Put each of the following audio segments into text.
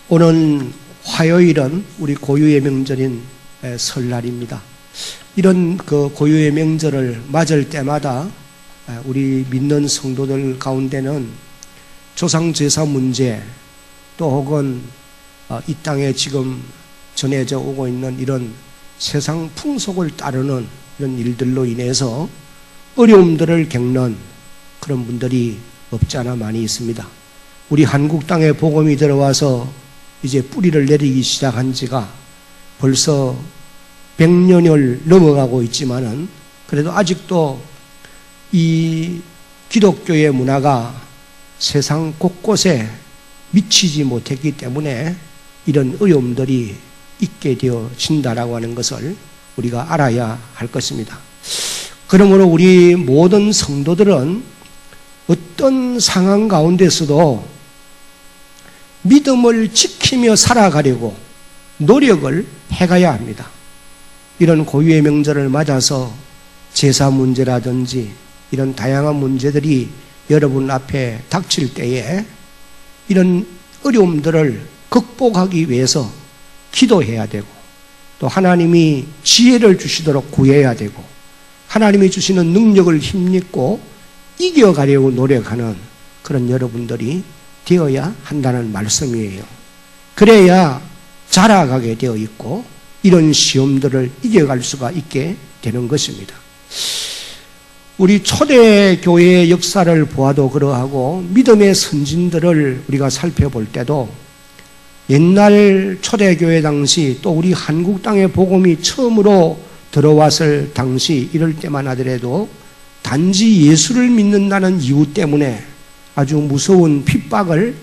오는 화요일은 우리 고유의 명절인 설날입니다. 이런 그 고유의 명절을 맞을 때마다 우리 믿는 성도들 가운데는 조상제사 문제 또 혹은 이 땅에 지금 전해져 오고 있는 이런 세상 풍속을 따르는 이런 일들로 인해서 어려움들을 겪는 그런 분들이 없지 않아 많이 있습니다. 우리 한국 땅에 복음이 들어와서 이제 뿌리를 내리기 시작한 지가 벌써 100년을 넘어가고 있지만은 그래도 아직도 이 기독교의 문화가 세상 곳곳에 미치지 못했기 때문에 이런 어려움들이 있게 되어진다라고 하는 것을 우리가 알아야 할 것입니다. 그러므로 우리 모든 성도들은 어떤 상황 가운데서도 믿음을 지키며 살아가려고 노력을 해가야 합니다. 이런 고유의 명절을 맞아서 제사 문제라든지 이런 다양한 문제들이 여러분 앞에 닥칠 때에 이런 어려움들을 극복하기 위해서 기도해야 되고 또 하나님이 지혜를 주시도록 구해야 되고 하나님이 주시는 능력을 힘입고 이겨가려고 노력하는 그런 여러분들이 되어야 한다는 말씀이에요. 그래야 자라가게 되어 있고 이런 시험들을 이겨갈 수가 있게 되는 것입니다. 우리 초대교회의 역사를 보아도 그러하고 믿음의 선진들을 우리가 살펴볼 때도 옛날 초대교회 당시 또 우리 한국 땅에 복음이 처음으로 들어왔을 당시 이럴 때만 하더라도 단지 예수를 믿는다는 이유 때문에 아주 무서운 핍박을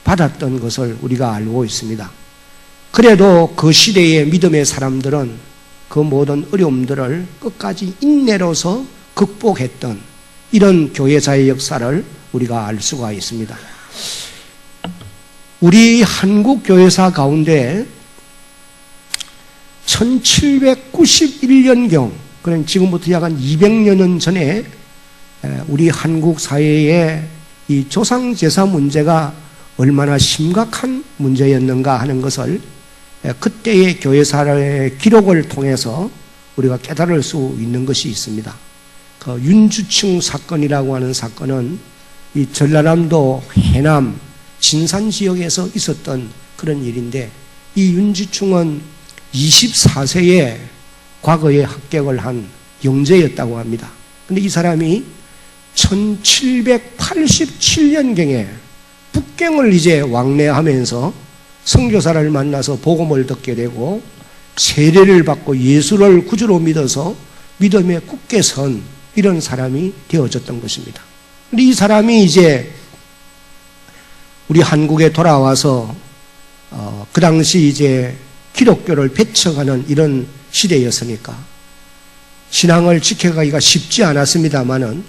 받았던 것을 우리가 알고 있습니다. 그래도 그 시대의 믿음의 사람들은 그 모든 어려움들을 끝까지 인내로서 극복했던 이런 교회사의 역사를 우리가 알 수가 있습니다. 우리 한국 교회사 가운데 1791년경, 그럼 지금부터 약 한 200년 전에 우리 한국 사회에 이 조상제사 문제가 얼마나 심각한 문제였는가 하는 것을 그때의 교회사의 기록을 통해서 우리가 깨달을 수 있는 것이 있습니다. 그 윤주충 사건이라고 하는 사건은 이 전라남도 해남 진산 지역에서 있었던 그런 일인데 이 윤주충은 24세에 과거에 합격을 한 영재였다고 합니다. 그런데 이 사람이 1787년경에 북경을 이제 왕래하면서 선교사를 만나서 복음을 듣게 되고 세례를 받고 예수를 구주로 믿어서 믿음에 굳게 선 이런 사람이 되어졌던 것입니다. 그런데 이 사람이 이제 우리 한국에 돌아와서 그 당시 이제 기독교를 배척하는 이런 시대였으니까 신앙을 지켜가기가 쉽지 않았습니다만은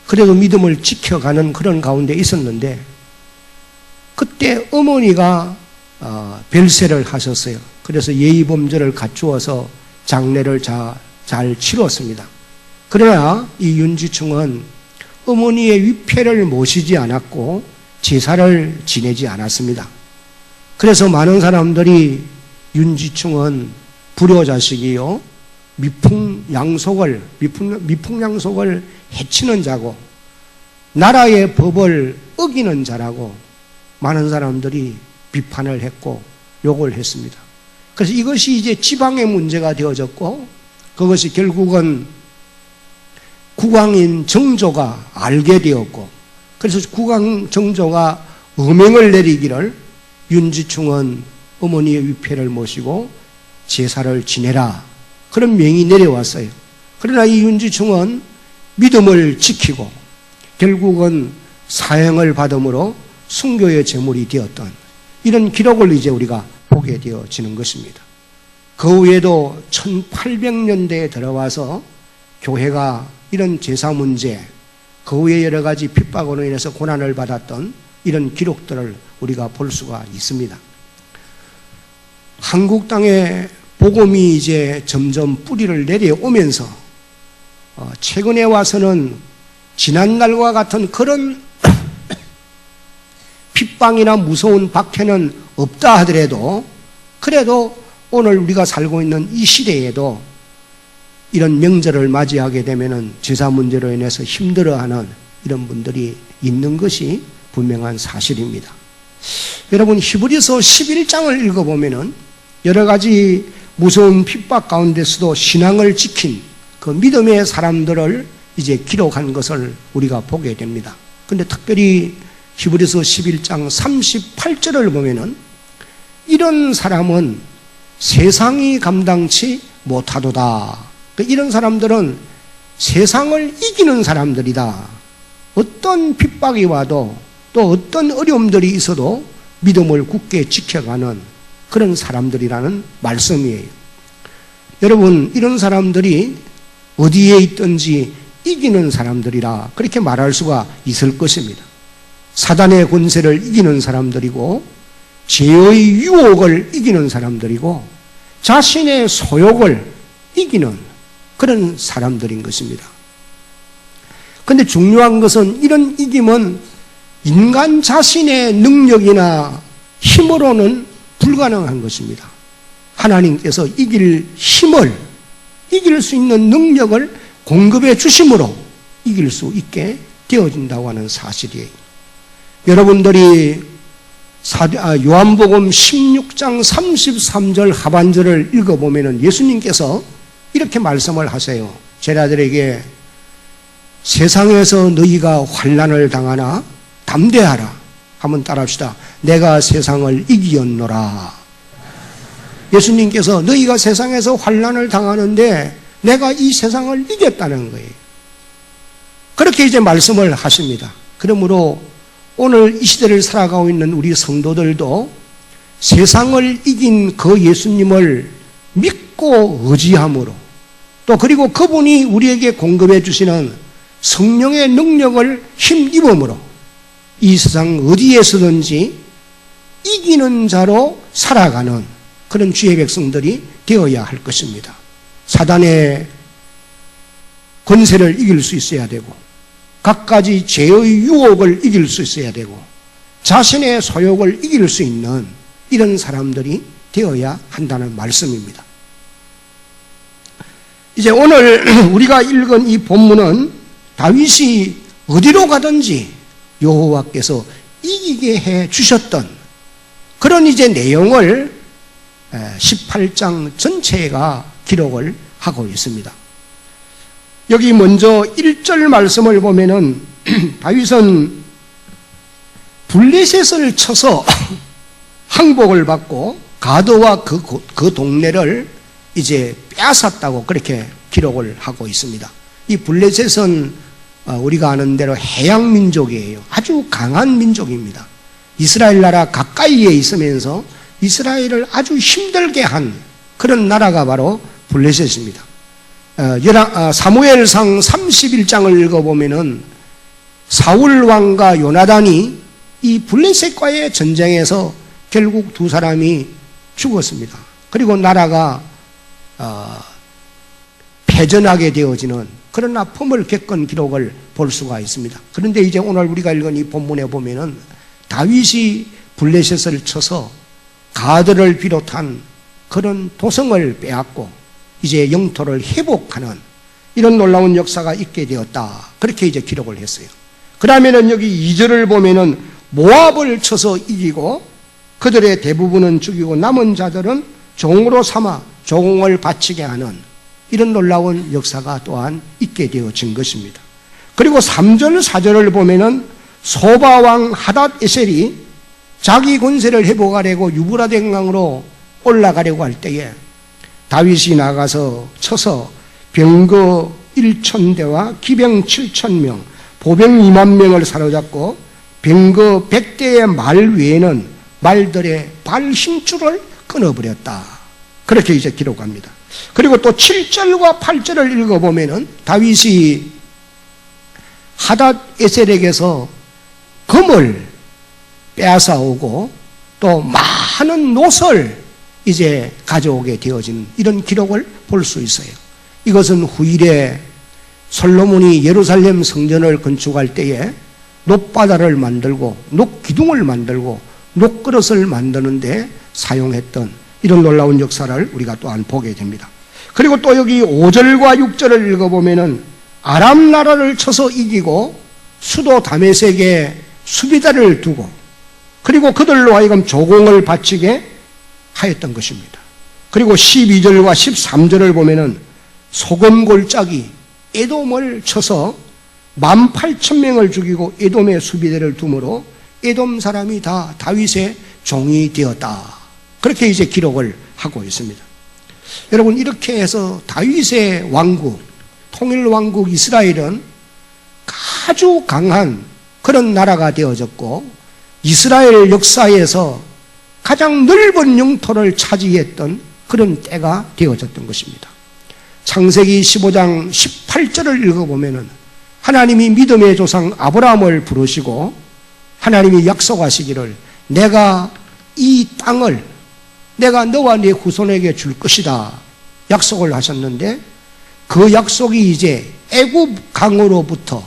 그래도 믿음을 지켜가는 그런 가운데 있었는데 그때 어머니가 별세를 하셨어요. 그래서 예의범절을 갖추어서 장례를 잘 치렀습니다. 그러나 이 윤주충은 어머니의 위패를 모시지 않았고 제사를 지내지 않았습니다. 그래서 많은 사람들이 윤주충은 불효자식이요 미풍양속을 해치는 자고 나라의 법을 어기는 자라고 많은 사람들이 비판을 했고 욕을 했습니다. 그래서 이것이 이제 지방의 문제가 되어졌고 그것이 결국은 국왕인 정조가 알게 되었고 그래서 국왕 정조가 엄명을 내리기를 윤주충은 어머니의 위패를 모시고 제사를 지내라 그런 명이 내려왔어요. 그러나 이 윤주충은 믿음을 지키고 결국은 사형을 받음으로 순교의 제물이 되었던 이런 기록을 이제 우리가 보게 되어지는 것입니다. 그 후에도 1800년대에 들어와서 교회가 이런 제사 문제, 그 후에 여러 가지 핍박으로 인해서 고난을 받았던 이런 기록들을 우리가 볼 수가 있습니다. 한국 땅에 복음이 이제 점점 뿌리를 내려오면서 최근에 와서는 지난날과 같은 그런 핍박이나 무서운 박해는 없다 하더라도 그래도 오늘 우리가 살고 있는 이 시대에도 이런 명절을 맞이하게 되면은 제사 문제로 인해서 힘들어하는 이런 분들이 있는 것이 분명한 사실입니다. 여러분, 히브리서 11장을 읽어보면은 여러 가지 무서운 핍박 가운데서도 신앙을 지킨 그 믿음의 사람들을 이제 기록한 것을 우리가 보게 됩니다. 근데 특별히 히브리서 11장 38절을 보면은 이런 사람은 세상이 감당치 못하도다. 이런 사람들은 세상을 이기는 사람들이다. 어떤 핍박이 와도 또 어떤 어려움들이 있어도 믿음을 굳게 지켜가는 그런 사람들이라는 말씀이에요. 여러분, 이런 사람들이 어디에 있든지 이기는 사람들이라 그렇게 말할 수가 있을 것입니다. 사단의 권세를 이기는 사람들이고 죄의 유혹을 이기는 사람들이고 자신의 소욕을 이기는 그런 사람들인 것입니다. 그런데 중요한 것은 이런 이김은 인간 자신의 능력이나 힘으로는 불가능한 것입니다. 하나님께서 이길 힘을, 이길 수 있는 능력을 공급해 주심으로 이길 수 있게 되어진다고 하는 사실이에요. 여러분들이 요한복음 16장 33절 하반절을 읽어보면 예수님께서 이렇게 말씀을 하세요. 제자들에게 세상에서 너희가 환난을 당하나 담대하라. 한번 따라합시다. 내가 세상을 이기었노라. 예수님께서 너희가 세상에서 환난을 당하는데 내가 이 세상을 이겼다는 거예요. 그렇게 이제 말씀을 하십니다. 그러므로 오늘 이 시대를 살아가고 있는 우리 성도들도 세상을 이긴 그 예수님을 믿고 의지함으로 또 그리고 그분이 우리에게 공급해 주시는 성령의 능력을 힘입음으로 이 세상 어디에서든지 이기는 자로 살아가는 그런 주의 백성들이 되어야 할 것입니다. 사단의 권세를 이길 수 있어야 되고 갖가지 죄의 유혹을 이길 수 있어야 되고 자신의 소욕을 이길 수 있는 이런 사람들이 되어야 한다는 말씀입니다. 이제 오늘 우리가 읽은 이 본문은 다윗이 어디로 가든지 여호와께서 이기게 해 주셨던 그런 이제 내용을 18장 전체가 기록을 하고 있습니다. 여기 먼저 1절 말씀을 보면은 다윗은 블레셋을 쳐서 항복을 받고 가드와 그 동네를 이제 빼앗았다고 그렇게 기록을 하고 있습니다. 이 블레셋은 우리가 아는 대로 해양 민족이에요. 아주 강한 민족입니다. 이스라엘 나라 가까이에 있으면서 이스라엘을 아주 힘들게 한 그런 나라가 바로 블레셋입니다. 사무엘상 31장을 읽어보면은 사울 왕과 요나단이 이 블레셋과의 전쟁에서 결국 두 사람이 죽었습니다. 그리고 나라가 패전하게 되어지는 그런 아픔을 겪은 기록을 볼 수가 있습니다. 그런데 이제 오늘 우리가 읽은 이 본문에 보면은 다윗이 블레셋을 쳐서 가드를 비롯한 그런 도성을 빼앗고 이제 영토를 회복하는 이런 놀라운 역사가 있게 되었다. 그렇게 이제 기록을 했어요. 그 다음에는 여기 2절을 보면은 모압을 쳐서 이기고 그들의 대부분은 죽이고 남은 자들은 종으로 삼아 종을 바치게 하는 이런 놀라운 역사가 또한 있게 되어진 것입니다. 그리고 3절, 4절을 보면은 소바왕 하닷 에셀이 자기 권세를 회복하려고 유브라데 강으로 올라가려고 할 때에 다윗이 나가서 쳐서 병거 1,000대와 기병 7,000명, 보병 2만 명을 사로잡고 병거 100대의 말 외에는 말들의 발 힘줄을 끊어버렸다. 그렇게 이제 기록합니다. 그리고 또 7절과 8절을 읽어보면은 다윗이 하닷 에셀에게서 금을 빼앗아 오고 또 많은 노를 이제 가져오게 되어진 이런 기록을 볼 수 있어요. 이것은 후일에 솔로몬이 예루살렘 성전을 건축할 때에 높바다를 만들고 높기둥을 만들고 녹그릇을 만드는데 사용했던 이런 놀라운 역사를 우리가 또한 보게 됩니다. 그리고 또 여기 5절과 6절을 읽어보면은 아람 나라를 쳐서 이기고 수도 다메섹에 수비대를 두고 그리고 그들로 하여금 조공을 바치게 하였던 것입니다. 그리고 12절과 13절을 보면은 소금골짜기 에돔을 쳐서 18,000명을 죽이고 에돔의 수비대를 두므로 에돔 사람이 다 다윗의 종이 되었다. 그렇게 이제 기록을 하고 있습니다. 여러분, 이렇게 해서 다윗의 왕국, 통일왕국 이스라엘은 아주 강한 그런 나라가 되어졌고 이스라엘 역사에서 가장 넓은 영토를 차지했던 그런 때가 되어졌던 것입니다. 창세기 15장 18절을 읽어보면 하나님이 믿음의 조상 아브라함을 부르시고 하나님이 약속하시기를 내가 이 땅을 내가 너와 네 후손에게 줄 것이다 약속을 하셨는데 그 약속이 이제 애굽 강으로부터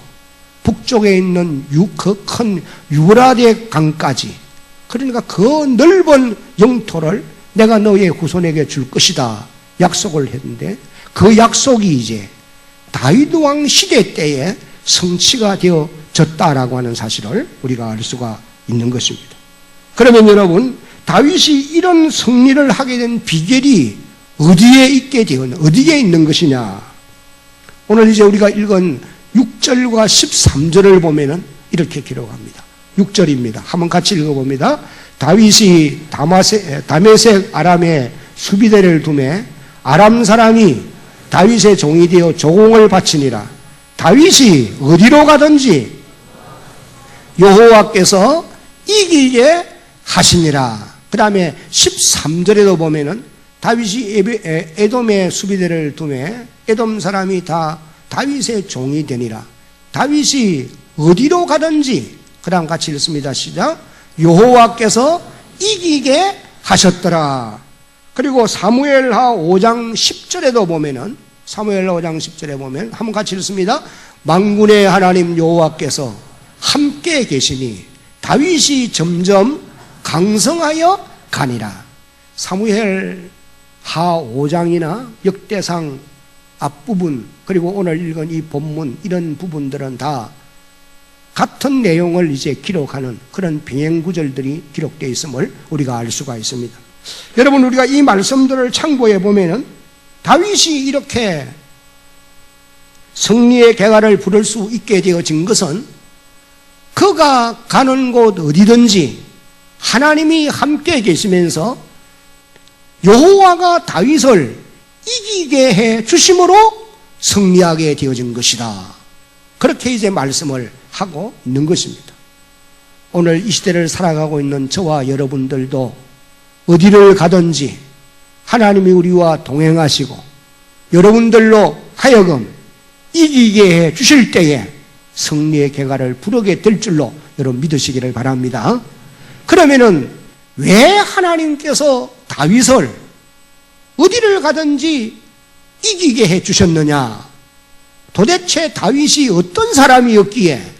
북쪽에 있는 그 큰 유브라데 강까지, 그러니까 그 넓은 영토를 내가 너의 후손에게 줄 것이다 약속을 했는데 그 약속이 이제 다윗 왕 시대 때에 성취가 되어졌다라고 하는 사실을 우리가 알 수가 있는 것입니다. 그러면 여러분, 다윗이 이런 승리를 하게 된 비결이 어디에 있는 것이냐? 오늘 이제 우리가 읽은 6절과 13절을 보면은 이렇게 기록합니다. 6절입니다. 한번 같이 읽어봅니다. 다윗이 다메섹 아람에 수비대를 두매 아람 사람이 다윗의 종이 되어 조공을 바치니라. 다윗이 어디로 가든지 여호와께서 이기게 하시니라. 그 다음에 13절에도 보면은 다윗이 에돔의 수비대를 두매 에돔 사람이 다 다윗의 종이 되니라. 다윗이 어디로 가든지, 그 다음 같이 읽습니다. 시작. 여호와께서 이기게 하셨더라. 그리고 사무엘하 5장 10절에도 보면은 사무엘하 5장 10절에 보면 한번 같이 읽습니다. 만군의 하나님 여호와께서 함께 계시니 다윗이 점점 강성하여 가니라. 사무엘하 5장이나 역대상 앞부분 그리고 오늘 읽은 이 본문 이런 부분들은 다 같은 내용을 이제 기록하는 그런 병행 구절들이 기록되어 있음을 우리가 알 수가 있습니다. 여러분, 우리가 이 말씀들을 참고해 보면은 다윗이 이렇게 승리의 개가를 부를 수 있게 되어진 것은 그가 가는 곳 어디든지 하나님이 함께 계시면서 여호와가 다윗을 이기게 해 주심으로 승리하게 되어진 것이다. 그렇게 이제 말씀을 하고 있는 것입니다. 오늘 이 시대를 살아가고 있는 저와 여러분들도 어디를 가든지 하나님이 우리와 동행하시고 여러분들로 하여금 이기게 해 주실 때에 승리의 개가를 부르게 될 줄로 여러분 믿으시기를 바랍니다. 그러면은 왜 하나님께서 다윗을 어디를 가든지 이기게 해 주셨느냐? 도대체 다윗이 어떤 사람이었기에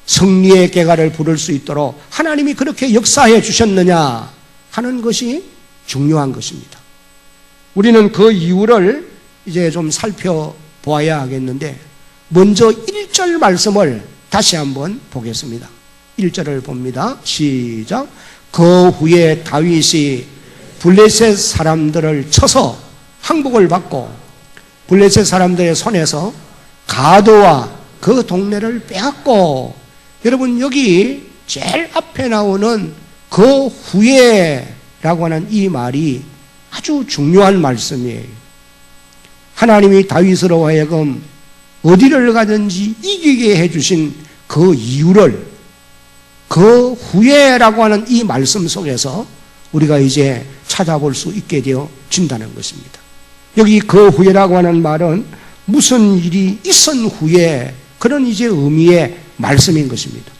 승리의 개가를 부를 수 있도록 하나님이 그렇게 역사해 주셨느냐 하는 것이 중요한 것입니다. 우리는 그 이유를 이제 좀 살펴보아야 하겠는데 먼저 1절 말씀을 다시 한번 보겠습니다. 1절을 봅니다. 시작. 그 후에 다윗이 블레셋 사람들을 쳐서 항복을 받고 블레셋 사람들의 손에서 가드와 그 동네를 빼앗고, 여러분 여기 제일 앞에 나오는 그 후에라고 하는 이 말이 아주 중요한 말씀이에요. 하나님이 다윗으로 하여금 어디를 가든지 이기게 해주신 그 이유를 그 후에라고 하는 이 말씀 속에서 우리가 이제 찾아볼 수 있게 되어진다는 것입니다. 여기 그 후에라고 하는 말은 무슨 일이 있은 후에 그런 이제 의미의 말씀인 것입니다.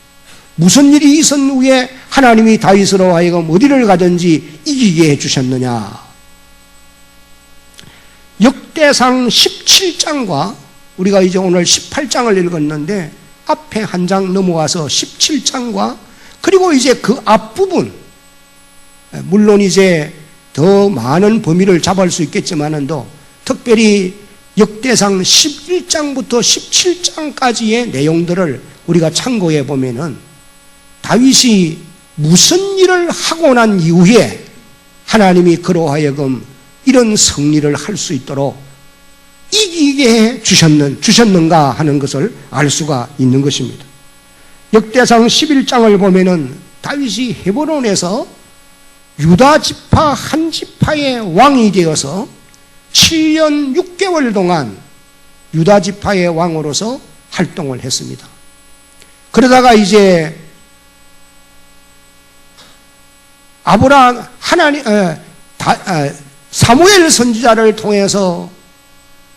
무슨 일이 있은 후에 하나님이 다윗으로 하여금 어디를 가든지 이기게 해주셨느냐. 역대상 17장과 우리가 이제 오늘 18장을 읽었는데 앞에 한 장 넘어가서 17장과 그리고 이제 그 앞부분, 물론 이제 더 많은 범위를 잡을 수 있겠지만은도 특별히 역대상 11장부터 17장까지의 내용들을 우리가 참고해 보면은 다윗이 무슨 일을 하고 난 이후에 하나님이 그로 하여금 이런 승리를 할 수 있도록 이기게 해 주셨는가 하는 것을 알 수가 있는 것입니다. 역대상 11장을 보면은 다윗이 헤브론에서 유다 지파 한 지파의 왕이 되어서 7년 6개월 동안 유다 지파의 왕으로서 활동을 했습니다. 그러다가 이제 사무엘 선지자를 통해서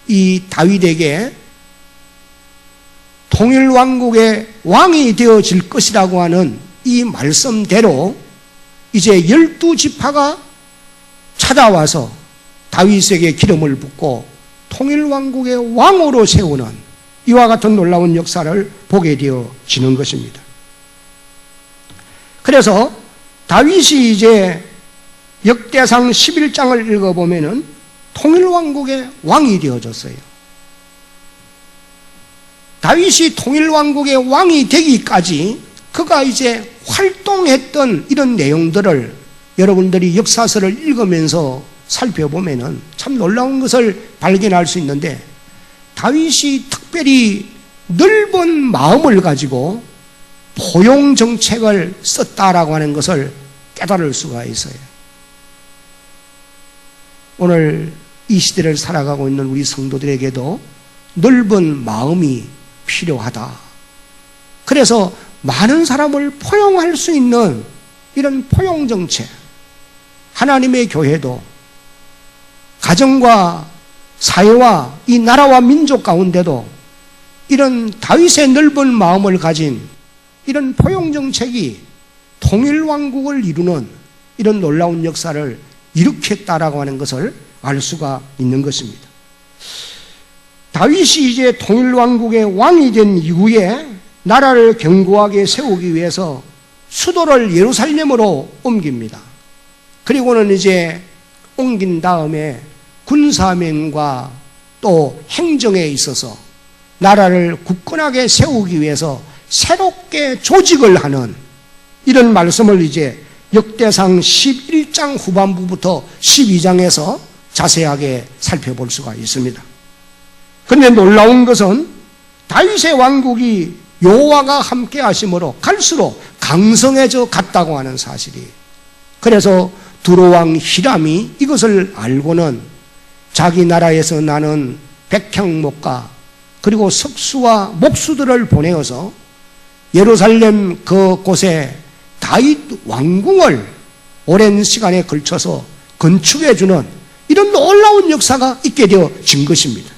이 다윗에게 통일왕국의 왕이 되어질 것이라고 하는 이 말씀대로 이제 12지파가 찾아와서 다윗에게 기름을 붓고 통일왕국의 왕으로 세우는 이와 같은 놀라운 역사를 보게 되어지는 것입니다. 그래서 다윗이 이제 역대상 11장을 읽어보면은 통일왕국의 왕이 되어졌어요. 다윗이 통일왕국의 왕이 되기까지 그가 이제 활동했던 이런 내용들을 여러분들이 역사서를 읽으면서 살펴보면은 참 놀라운 것을 발견할 수 있는데 다윗이 특별히 넓은 마음을 가지고 포용 정책을 썼다라고 하는 것을 깨달을 수가 있어요. 오늘 이 시대를 살아가고 있는 우리 성도들에게도 넓은 마음이 필요하다. 그래서 많은 사람을 포용할 수 있는 이런 포용 정책, 하나님의 교회도 가정과 사회와 이 나라와 민족 가운데도 이런 다윗의 넓은 마음을 가진 이런 포용 정책이 통일왕국을 이루는 이런 놀라운 역사를 일으켰다라고 하는 것을 알 수가 있는 것입니다. 다윗이 이제 통일왕국의 왕이 된 이후에 나라를 견고하게 세우기 위해서 수도를 예루살렘으로 옮깁니다. 그리고는 이제 옮긴 다음에 군사명과 또 행정에 있어서 나라를 굳건하게 세우기 위해서 새롭게 조직을 하는 이런 말씀을 이제 역대상 11장 후반부부터 12장에서 자세하게 살펴볼 수가 있습니다. 그런데 놀라운 것은 다윗의 왕국이 여호와가 함께 하심으로 갈수록 강성해져 갔다고 하는 사실이에요. 그래서 두로왕 히람이 이것을 알고는 자기 나라에서 나는 백향목과 그리고 석수와 목수들을 보내어서 예루살렘 그곳에 다윗 왕궁을 오랜 시간에 걸쳐서 건축해주는 이런 놀라운 역사가 있게 되어진 것입니다.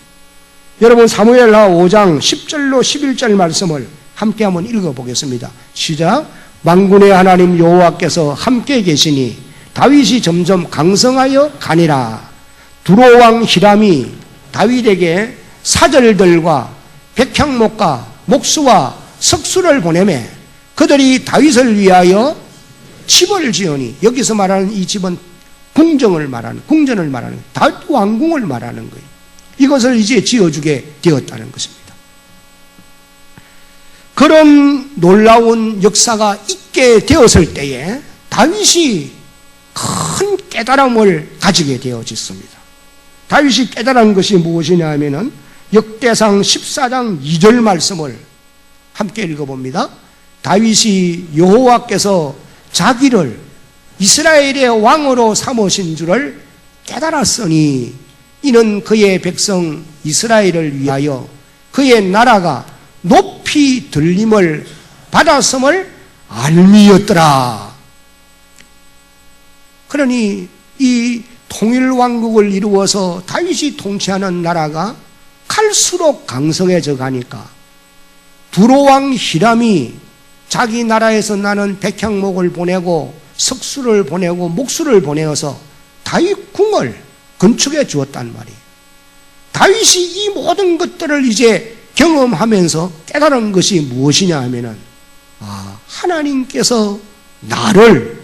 여러분 사무엘하 5장 10절로 11절 말씀을 함께 한번 읽어보겠습니다. 시작. 만군의 하나님 여호와께서 함께 계시니 다윗이 점점 강성하여 가니라. 두로왕 히람이 다윗에게 사절들과 백향목과 목수와 석수를 보내매 그들이 다윗을 위하여 집을 지으니 여기서 말하는 이 집은 궁전을 말하는 다윗 왕궁을 말하는 거예요. 이것을 이제 지어주게 되었다는 것입니다. 그런 놀라운 역사가 있게 되었을 때에 다윗이 큰 깨달음을 가지게 되어졌습니다. 다윗이 깨달은 것이 무엇이냐 하면은 역대상 14장 2절 말씀을 함께 읽어봅니다. 다윗이 여호와께서 자기를 이스라엘의 왕으로 삼으신 줄을 깨달았으니 이는 그의 백성 이스라엘을 위하여 그의 나라가 높이 들림을 받았음을 알미였더라. 그러니 이 통일왕국을 이루어서 다윗이 통치하는 나라가 갈수록 강성해져 가니까 두로왕 히람이 자기 나라에서 나는 백향목을 보내고 석수를 보내고 목수를 보내어서 다윗 궁을 건축해 주었단 말이에요. 다윗이 이 모든 것들을 이제 경험하면서 깨달은 것이 무엇이냐 하면은 하나님께서 나를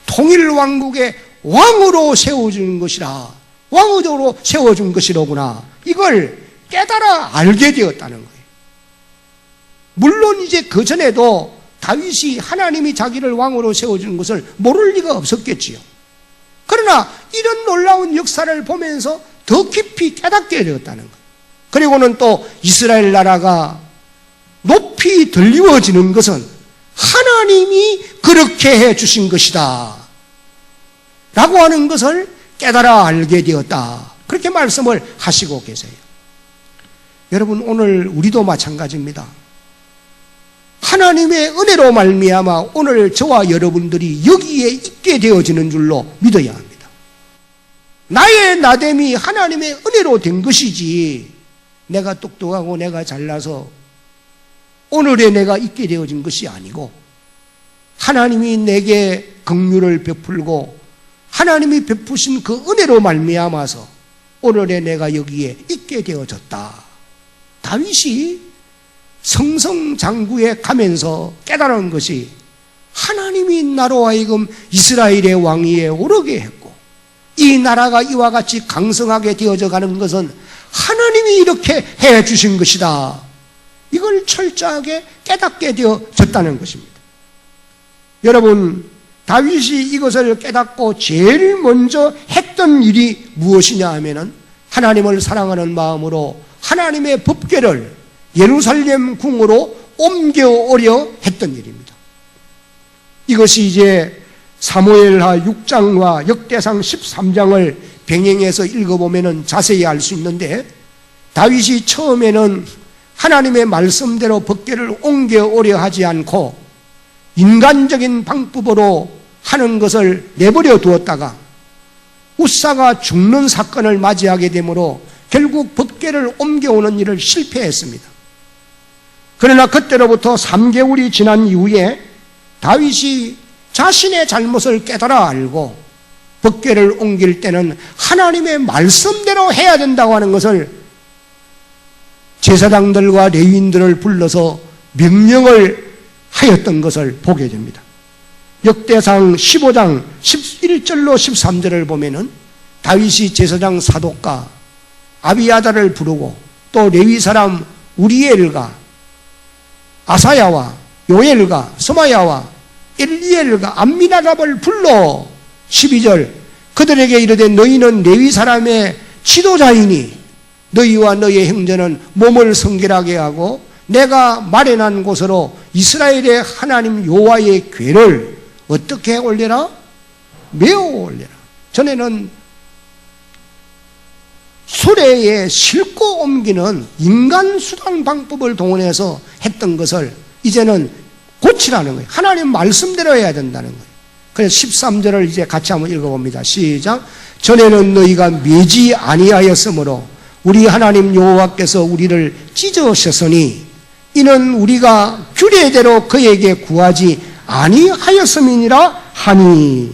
통일왕국의 왕으로 세워준 것이라, 왕으로 세워준 것이로구나, 이걸 깨달아 알게 되었다는 거예요. 물론 이제 그 전에도 다윗이 하나님이 자기를 왕으로 세워준 것을 모를 리가 없었겠지요. 그러나 이런 놀라운 역사를 보면서 더 깊이 깨닫게 되었다는 거예요. 그리고는 또 이스라엘 나라가 높이 들리워지는 것은 하나님이 그렇게 해 주신 것이다 라고 하는 것을 깨달아 알게 되었다, 그렇게 말씀을 하시고 계세요. 여러분, 오늘 우리도 마찬가지입니다. 하나님의 은혜로 말미암아 오늘 저와 여러분들이 여기에 있게 되어지는 줄로 믿어야 합니다. 나의 나됨이 하나님의 은혜로 된 것이지, 내가 똑똑하고 내가 잘나서 오늘의 내가 있게 되어진 것이 아니고, 하나님이 내게 긍휼을 베풀고 하나님이 베푸신 그 은혜로 말미암아서 오늘의 내가 여기에 있게 되어졌다. 다윗이 성성장구에 가면서 깨달은 것이 하나님이 나로 하여금 이스라엘의 왕위에 오르게 했고, 이 나라가 이와 같이 강성하게 되어져 가는 것은 하나님이 이렇게 해 주신 것이다, 이걸 철저하게 깨닫게 되어졌다는 것입니다. 여러분, 다윗이 이것을 깨닫고 제일 먼저 했던 일이 무엇이냐 하면은 하나님을 사랑하는 마음으로 하나님의 법궤를 예루살렘 궁으로 옮겨오려 했던 일입니다. 이것이 이제 사무엘하 6장과 역대상 13장을 병행해서 읽어보면 자세히 알 수 있는데, 다윗이 처음에는 하나님의 말씀대로 법궤를 옮겨오려 하지 않고 인간적인 방법으로 하는 것을 내버려 두었다가 우사가 죽는 사건을 맞이하게 되므로 결국 법궤를 옮겨오는 일을 실패했습니다. 그러나 그때로부터 3개월이 지난 이후에 다윗이 자신의 잘못을 깨달아 알고 법궤를 옮길 때는 하나님의 말씀대로 해야 된다고 하는 것을 제사장들과 레위인들을 불러서 명령을 하였던 것을 보게 됩니다. 역대상 15장 11절로 13절을 보면은 다윗이 제사장 사독과 아비아달을 부르고 또 레위 사람 우리엘과 아사야와 요엘과 스마야와 엘리엘과 암미나답을 불러 12절 그들에게 이르되 너희는 레위 사람의 지도자이니 너희와 너희의 형제는 몸을 성결하게 하고 내가 마련한 곳으로 이스라엘의 하나님 여호와의 궤를 어떻게 올려라? 메어 올려라. 전에는 수레에 싣고 옮기는 인간 수단 방법을 동원해서 했던 것을 이제는 고치라는 거예요. 하나님 말씀대로 해야 된다는 거예요. 그래서 13절을 이제 같이 한번 읽어봅니다. 시작. 전에는 너희가 매지 아니하였으므로 우리 하나님 여호와께서 우리를 찢으셨으니 이는 우리가 규례대로 그에게 구하지 아니하였음이니라 하니.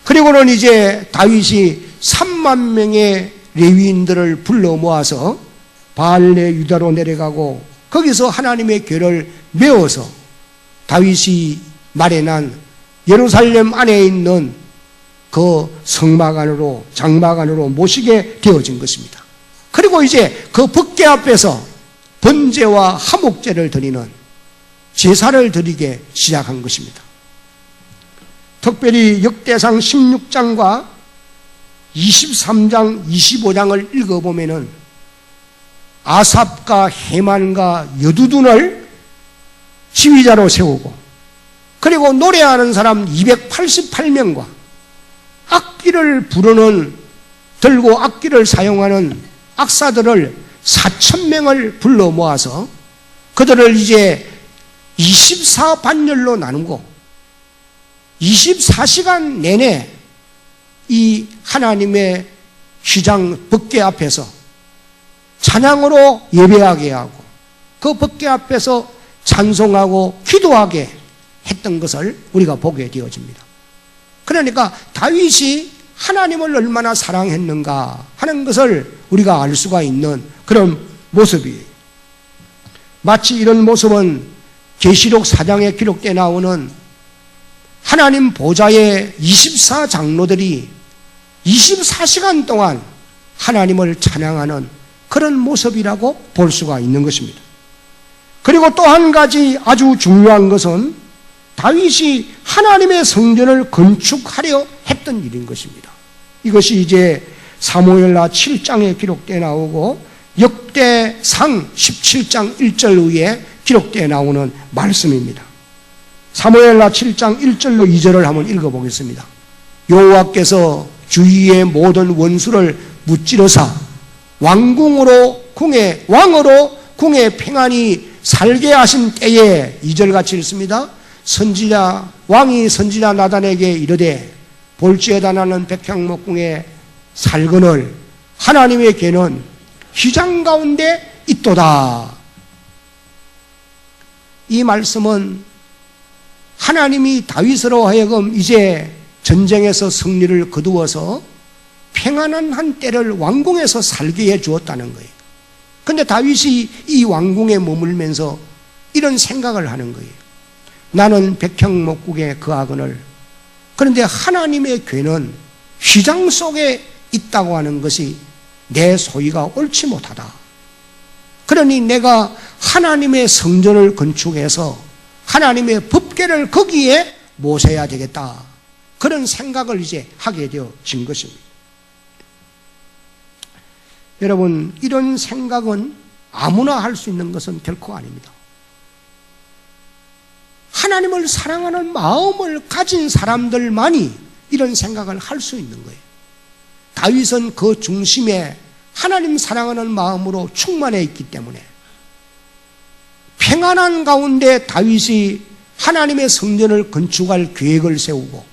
그리고는 이제 다윗이 3만 명의 레위인들을 불러 모아서 바알레 유다로 내려가고 거기서 하나님의 궤를 메어서 다윗이 마련한 예루살렘 안에 있는 그 성막 안으로 장막 안으로 모시게 되어진 것입니다. 그리고 이제 그 법궤 앞에서 번제와 화목제를 드리는 제사를 드리게 시작한 것입니다. 특별히 역대상 16장과 23장, 25장을 읽어보면은 아삽과 헤만과 여두둔을 지휘자로 세우고 그리고 노래하는 사람 288명과 악기를 부르는 들고 악기를 사용하는 악사들을 4,000명을 불러 모아서 그들을 이제 24반열로 나누고 24시간 내내 이 하나님의 휘장 법궤 앞에서 찬양으로 예배하게 하고 그 법궤 앞에서 찬송하고 기도하게 했던 것을 우리가 보게 되어집니다. 그러니까 다윗이 하나님을 얼마나 사랑했는가 하는 것을 우리가 알 수가 있는 그런 모습이에요. 마치 이런 모습은 계시록 4장에 기록되어 나오는 하나님 보좌의 24장로들이 24시간 동안 하나님을 찬양하는 그런 모습이라고 볼 수가 있는 것입니다. 그리고 또 한 가지 아주 중요한 것은 다윗이 하나님의 성전을 건축하려 했던 일인 것입니다. 이것이 이제 사무엘하 7장에 기록되어 나오고 역대상 17장 1절 위에 기록되어 나오는 말씀입니다. 사무엘하 7장 1절로 2절을 한번 읽어보겠습니다. 여호와께서 주위의 모든 원수를 무찌르사 왕으로 궁에 평안히 살게 하신 때에 2절같이 읽습니다. 왕이 선지자 나단에게 이르되 볼지어다 나는 백향목궁에 살거늘 하나님의 궤는 휘장 가운데 있도다. 이 말씀은 하나님이 다윗으로 하여금 이제 전쟁에서 승리를 거두어서 평안한 한때를 왕궁에서 살게 해 주었다는 거예요. 그런데 다윗이 이 왕궁에 머물면서 이런 생각을 하는 거예요. 나는 백향목국에 거하거늘 그런데 하나님의 궤는 휘장 속에 있다고 하는 것이 내 소위가 옳지 못하다. 그러니 내가 하나님의 성전을 건축해서 하나님의 법궤를 거기에 모셔야 되겠다. 그런 생각을 이제 하게 되어진 것입니다. 여러분, 이런 생각은 아무나 할 수 있는 것은 결코 아닙니다. 하나님을 사랑하는 마음을 가진 사람들만이 이런 생각을 할 수 있는 거예요. 다윗은 그 중심에 하나님 사랑하는 마음으로 충만해 있기 때문에 평안한 가운데 다윗이 하나님의 성전을 건축할 계획을 세우고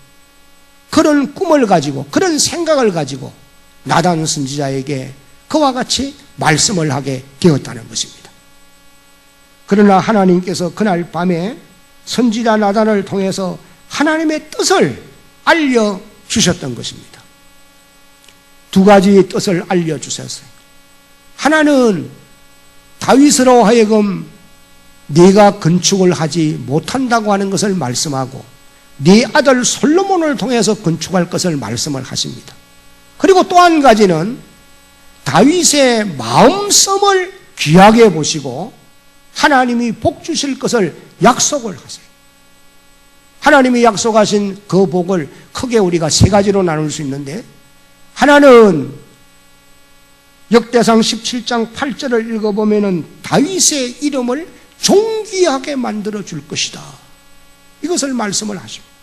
그런 꿈을 가지고 그런 생각을 가지고 나단 선지자에게 그와 같이 말씀을 하게 되었다는 것입니다. 그러나 하나님께서 그날 밤에 선지자 나단을 통해서 하나님의 뜻을 알려주셨던 것입니다. 두 가지 뜻을 알려주셨어요. 하나는 다윗으로 하여금 네가 건축을 하지 못한다고 하는 것을 말씀하고 네 아들 솔로몬을 통해서 건축할 것을 말씀을 하십니다. 그리고 또 한 가지는 다윗의 마음씀을 귀하게 보시고 하나님이 복 주실 것을 약속을 하세요. 하나님이 약속하신 그 복을 크게 우리가 세 가지로 나눌 수 있는데, 하나는 역대상 17장 8절을 읽어보면은 다윗의 이름을 존귀하게 만들어 줄 것이다. 이것을 말씀을 하십니다.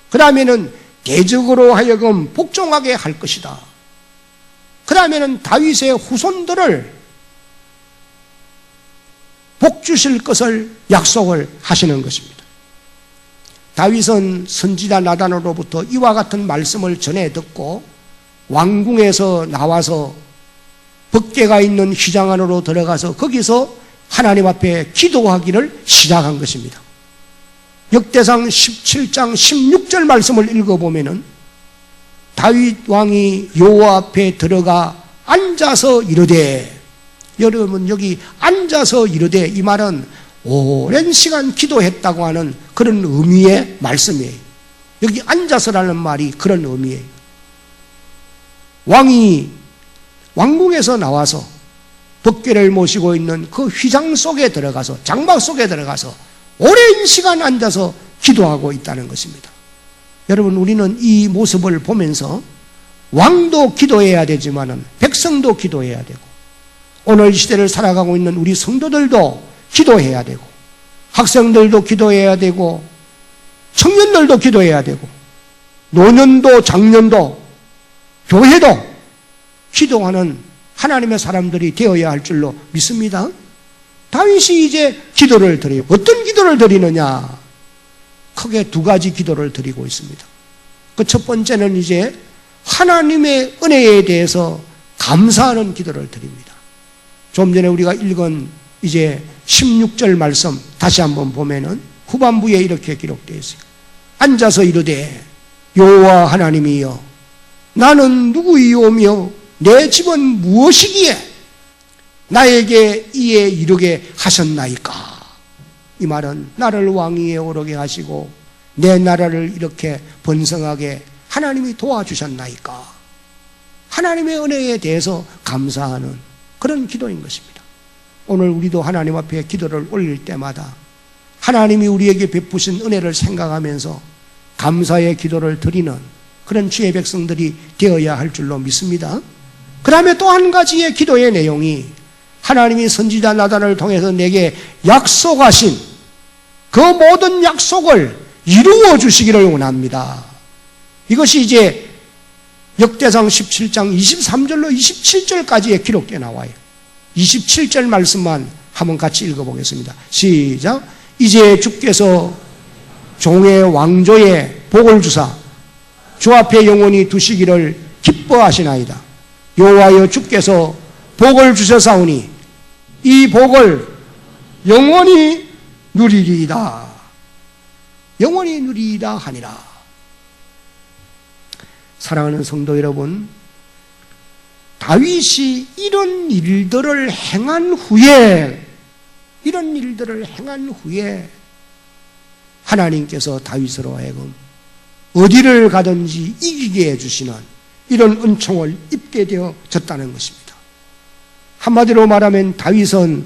그 다음에는 대적으로 하여금 복종하게 할 것이다. 그 다음에는 다윗의 후손들을 복 주실 것을 약속을 하시는 것입니다. 다윗은 선지자 나단으로부터 이와 같은 말씀을 전해 듣고 왕궁에서 나와서 법궤가 있는 휘장 안으로 들어가서 거기서 하나님 앞에 기도하기를 시작한 것입니다. 역대상 17장 16절 말씀을 읽어보면은 다윗 왕이 여호와 앞에 들어가 앉아서 이르되, 여러분 여기 앉아서 이르되 이 말은 오랜 시간 기도했다고 하는 그런 의미의 말씀이에요. 여기 앉아서라는 말이 그런 의미예요. 왕이 왕궁에서 나와서 법궤를 모시고 있는 그 휘장 속에 들어가서, 장막 속에 들어가서 오랜 시간 앉아서 기도하고 있다는 것입니다. 여러분, 우리는 이 모습을 보면서 왕도 기도해야 되지만은 백성도 기도해야 되고, 오늘 시대를 살아가고 있는 우리 성도들도 기도해야 되고, 학생들도 기도해야 되고, 청년들도 기도해야 되고, 노년도 장년도 교회도 기도하는 하나님의 사람들이 되어야 할 줄로 믿습니다. 다윗이 이제 기도를 드려요. 어떤 기도를 드리느냐? 크게 두 가지 기도를 드리고 있습니다. 그 첫 번째는 이제 하나님의 은혜에 대해서 감사하는 기도를 드립니다. 좀 전에 우리가 읽은 이제 16절 말씀 다시 한번 보면은 후반부에 이렇게 기록되어 있어요. 앉아서 이르되 여호와 하나님이여, 나는 누구이오며 내 집은 무엇이기에 나에게 이에 이르게 하셨나이까. 이 말은 나를 왕위에 오르게 하시고 내 나라를 이렇게 번성하게 하나님이 도와주셨나이까. 하나님의 은혜에 대해서 감사하는 그런 기도인 것입니다. 오늘 우리도 하나님 앞에 기도를 올릴 때마다 하나님이 우리에게 베푸신 은혜를 생각하면서 감사의 기도를 드리는 그런 주의 백성들이 되어야 할 줄로 믿습니다. 그 다음에 또 한 가지의 기도의 내용이 하나님이 선지자 나단을 통해서 내게 약속하신 그 모든 약속을 이루어 주시기를 원합니다. 이것이 이제 역대상 17장 23절로 27절까지의 기록되어 나와요. 27절 말씀만 한번 같이 읽어보겠습니다. 시작. 이제 주께서 종의 왕조에 복을 주사 주 앞에 영원히 두시기를 기뻐하시나이다. 여호와여 주께서 복을 주셨사오니 이 복을 영원히 누리리이다. 영원히 누리이다 하니라. 사랑하는 성도 여러분, 다윗이 이런 일들을 행한 후에 하나님께서 다윗으로 하여금 어디를 가든지 이기게 해주시는 이런 은총을 입게 되어졌다는 것입니다. 한마디로 말하면 다윗은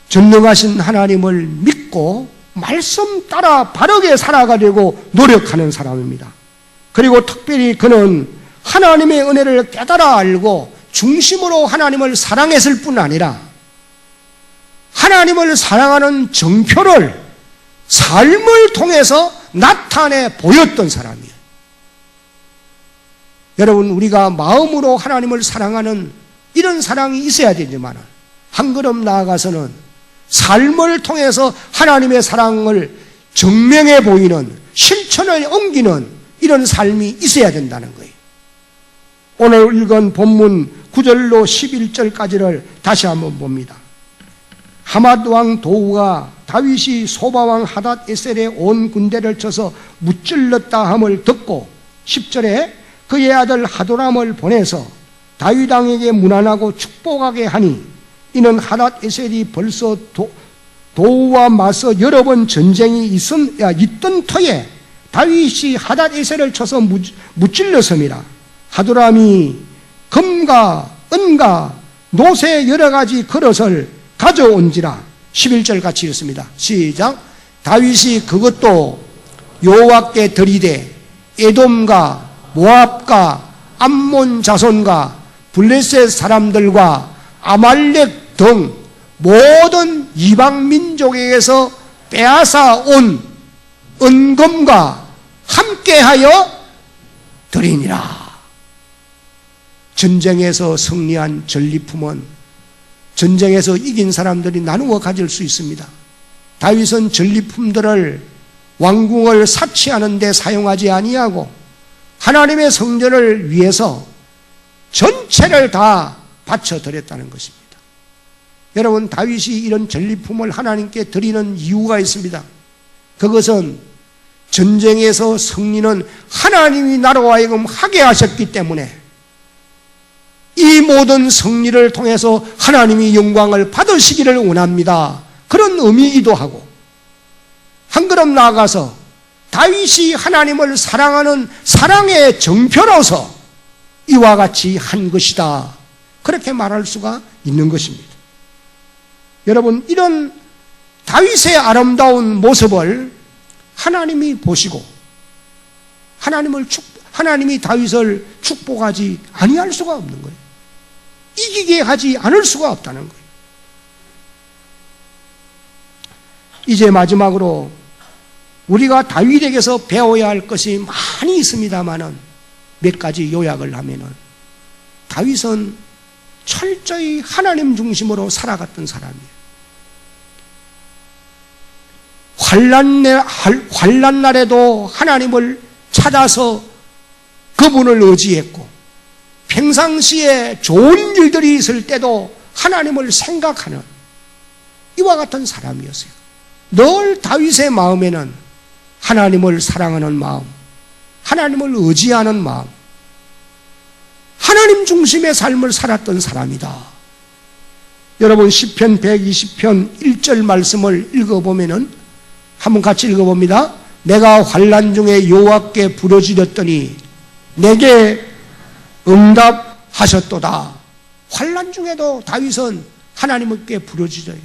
전능하신 하나님을 믿고 말씀 따라 바르게 살아가려고 노력하는 사람입니다. 그리고 특별히 그는 하나님의 은혜를 깨달아 알고 중심으로 하나님을 사랑했을 뿐 아니라 하나님을 사랑하는 정표를 삶을 통해서 나타내 보였던 사람이에요. 여러분, 우리가 마음으로 하나님을 사랑하는 이런 사랑이 있어야 되지만 한 걸음 나아가서는 삶을 통해서 하나님의 사랑을 증명해 보이는 실천에 옮기는 이런 삶이 있어야 된다는 거예요. 오늘 읽은 본문 9절로 11절까지를 다시 한번 봅니다. 하맛 왕 도우가 다윗이 소바왕 하닷 에셀의 온 군대를 쳐서 무찔렀다 함을 듣고 10절에 그의 아들 하도람을 보내서 다윗 왕에게 문안하고 축복하게 하니 이는 하닷 에셀이 벌써 도우와 맞서 여러 번 전쟁이 있던 터에 다윗이 하닷 에셀을 쳐서 무찔렀음이라. 하도람이 금과 은과 노새 여러 가지 그릇을 가져온지라. 11절 같이 읽습니다. 시작. 다윗이 그것도 여호와께 드리되 에돔과 모압과 암몬 자손과 블레셋 사람들과 아말렉 등 모든 이방 민족에게서 빼앗아 온 은금과 함께하여 드리니라. 전쟁에서 승리한 전리품은 전쟁에서 이긴 사람들이 나누어 가질 수 있습니다. 다윗은 전리품들을 왕궁을 사치하는 데 사용하지 아니하고 하나님의 성전을 위해서 전체를 다 바쳐드렸다는 것입니다. 여러분, 다윗이 이런 전리품을 하나님께 드리는 이유가 있습니다. 그것은 전쟁에서 승리는 하나님이 나로 하여금 하게 하셨기 때문에 이 모든 승리를 통해서 하나님이 영광을 받으시기를 원합니다. 그런 의미이기도 하고, 한 걸음 나아가서 다윗이 하나님을 사랑하는 사랑의 정표로서 이와 같이 한 것이다, 그렇게 말할 수가 있는 것입니다. 여러분, 이런 다윗의 아름다운 모습을 하나님이 보시고 하나님이 다윗을 축복하지 아니할 수가 없는 거예요. 이기게 하지 않을 수가 없다는 거예요. 이제 마지막으로 우리가 다윗에게서 배워야 할 것이 많이 있습니다만은 몇 가지 요약을 하면은, 다윗은 철저히 하나님 중심으로 살아갔던 사람이에요. 환난 날에도 하나님을 찾아서 그분을 의지했고, 평상시에 좋은 일들이 있을 때도 하나님을 생각하는 이와 같은 사람이었어요. 늘 다윗의 마음에는 하나님을 사랑하는 마음, 하나님을 의지하는 마음, 하나님 중심의 삶을 살았던 사람이다. 여러분 시편 120편 1절 말씀을 읽어보면은 한번 같이 읽어봅니다. 내가 환난 중에 여호와께 부르짖었더니 내게 응답하셨도다. 환난 중에도 다윗은 하나님께 부르짖어요.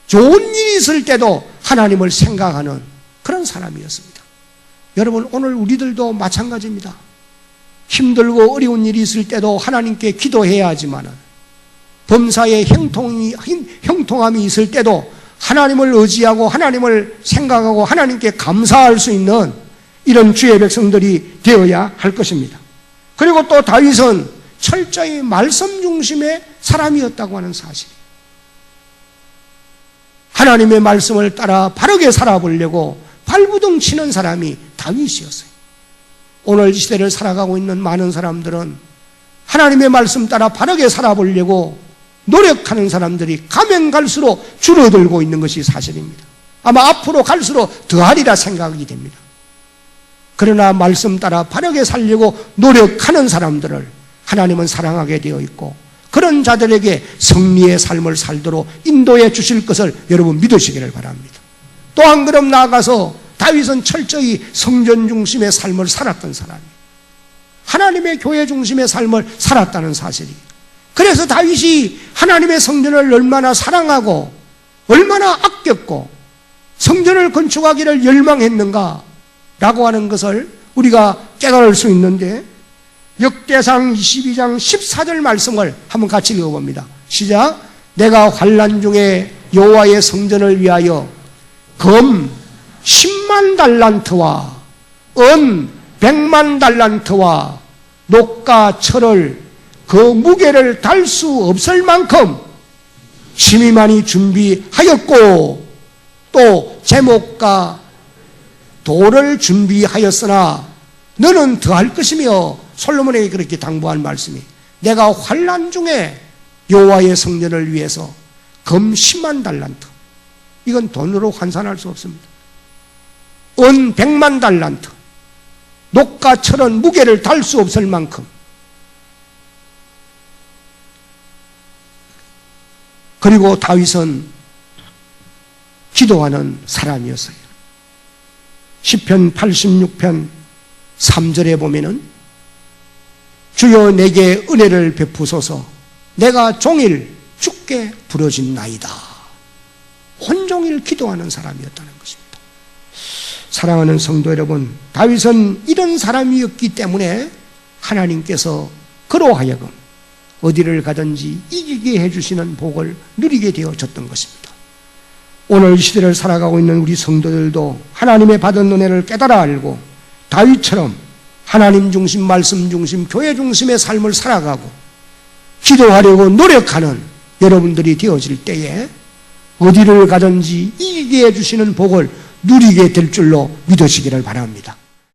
좋은 일이 있을 때도 하나님을 생각하는 그런 사람이었습니다. 여러분 오늘 우리들도 마찬가지입니다. 힘들고 어려운 일이 있을 때도 하나님께 기도해야 하지만 범사에 형통함이 있을 때도 하나님을 의지하고 하나님을 생각하고 하나님께 감사할 수 있는 이런 주의 백성들이 되어야 할 것입니다. 그리고 또 다윗은 철저히 말씀 중심의 사람이었다고 하는 사실. 하나님의 말씀을 따라 바르게 살아보려고 발부둥 치는 사람이 다윗이었어요. 오늘 이 시대를 살아가고 있는 많은 사람들은 하나님의 말씀 따라 바르게 살아보려고 노력하는 사람들이 가면 갈수록 줄어들고 있는 것이 사실입니다. 아마 앞으로 갈수록 더하리라 생각이 됩니다. 그러나 말씀 따라 바르게 살려고 노력하는 사람들을 하나님은 사랑하게 되어 있고 그런 자들에게 승리의 삶을 살도록 인도해 주실 것을 여러분 믿으시기를 바랍니다. 또 한 걸음 나아가서 다윗은 철저히 성전 중심의 삶을 살았던 사람이에요. 하나님의 교회 중심의 삶을 살았다는 사실이. 그래서 다윗이 하나님의 성전을 얼마나 사랑하고 얼마나 아꼈고 성전을 건축하기를 열망했는가 라고 하는 것을 우리가 깨달을 수 있는데 역대상 22장 14절 말씀을 한번 같이 읽어봅니다. 시작. 내가 환난 중에 여호와의 성전을 위하여 금 10만 달란트와 은 100만 달란트와 녹과 철을 그 무게를 달 수 없을 만큼 심히 많이 준비하였고 또 제목과 돌을 준비하였으나 너는 더할 것이며 솔로몬에게 그렇게 당부한 말씀이 내가 환난 중에 여호와의 성전을 위해서 금 10만 달란트 이건 돈으로 환산할 수 없습니다. 은 100만 달란트 녹과 철은 무게를 달 수 없을 만큼 그리고 다윗은 기도하는 사람이었어요. 시편 86편 3절에 보면은 주여 내게 은혜를 베푸소서 내가 종일 주께 부르짖나이다. 온종일 기도하는 사람이었다는 것입니다. 사랑하는 성도 여러분, 다윗은 이런 사람이었기 때문에 하나님께서 그로 하여금 어디를 가든지 이기게 해주시는 복을 누리게 되어졌던 것입니다. 오늘 이 시대를 살아가고 있는 우리 성도들도 하나님의 받은 은혜를 깨달아 알고 다윗처럼 하나님 중심, 말씀 중심, 교회 중심의 삶을 살아가고 기도하려고 노력하는 여러분들이 되어질 때에 어디를 가든지 이기게 해주시는 복을 누리게 될 줄로 믿으시기를 바랍니다.